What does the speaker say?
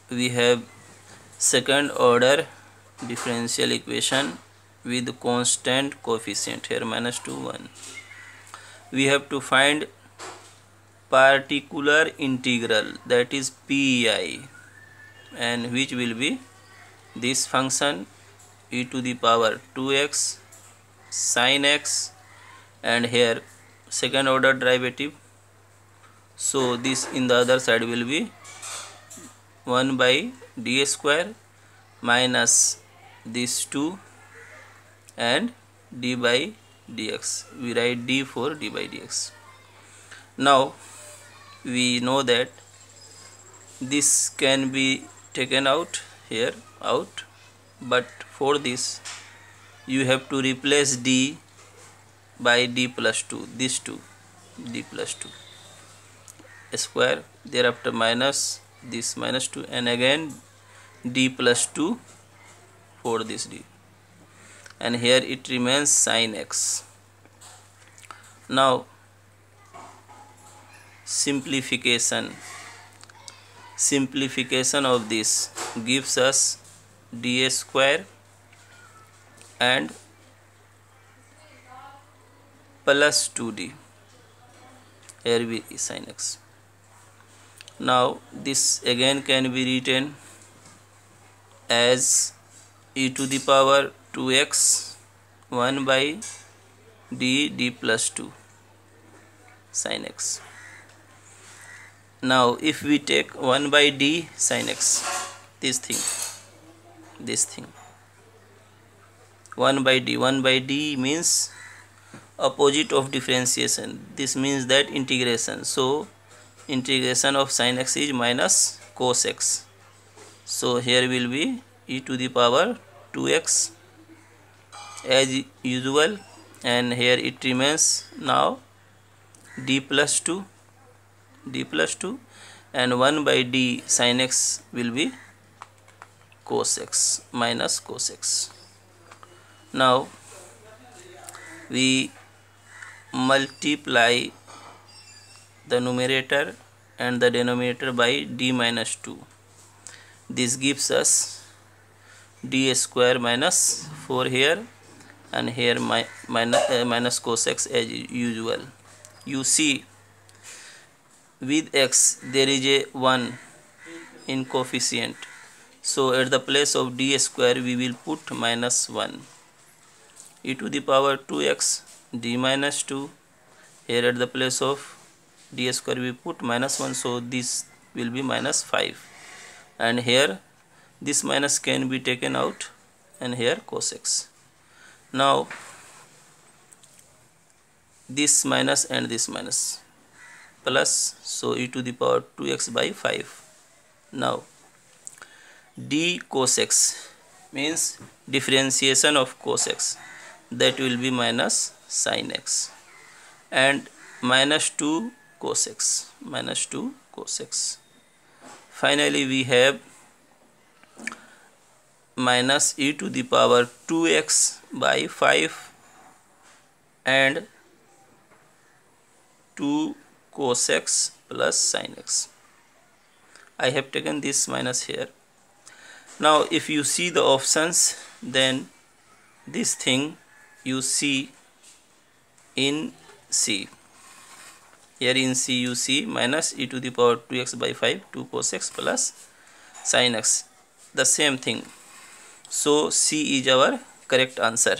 we have second order differential equation with constant coefficient. Here minus 2 1. We have to find particular integral, that is PI, and which will be this function e to the power 2x sin x, and here second order derivative. So this in the other side will be 1 by d square minus this 2 and d by dx. We write d for d by dx. Now we know that this can be taken out here out, but for this you have to replace d by d plus 2, this 2, d plus 2 square, thereafter minus this minus 2, and again d plus 2 for this d, and here it remains sin x. Now simplification of this gives us d square and plus 2d, here we sin x. Now this again can be written as e to the power 2x 1 by d plus 2 sin x. Now if we take 1 by d sin x, this thing 1 by d means opposite of differentiation. This means that integration. So integration of sin x is minus cos x. So here will be e to the power 2x as usual, and here it remains now d plus 2, and 1 by d sin x will be cos x minus cos x. Now we multiply the numerator and the denominator by d minus 2. This gives us d square minus 4 here, and here minus cos x as usual. You see with x there is a 1 in coefficient, so at the place of d square we will put minus 1, e to the power 2x d minus 2, here at the place of d square we put minus 1, so this will be minus 5, and here this minus can be taken out, and here cos x. Now this minus and this minus plus, so e to the power 2x by 5. Now d cos x means differentiation of cos x, that will be minus sin x, and minus 2 cos x, Finally we have minus e to the power 2x by 5 and 2 cos x plus sin x. I have taken this minus here. Now if you see the options, then this thing you see in C. Here in C you see minus e to the power 2x by 5, 2 cos x plus sin x, the same thing. So C is our correct answer.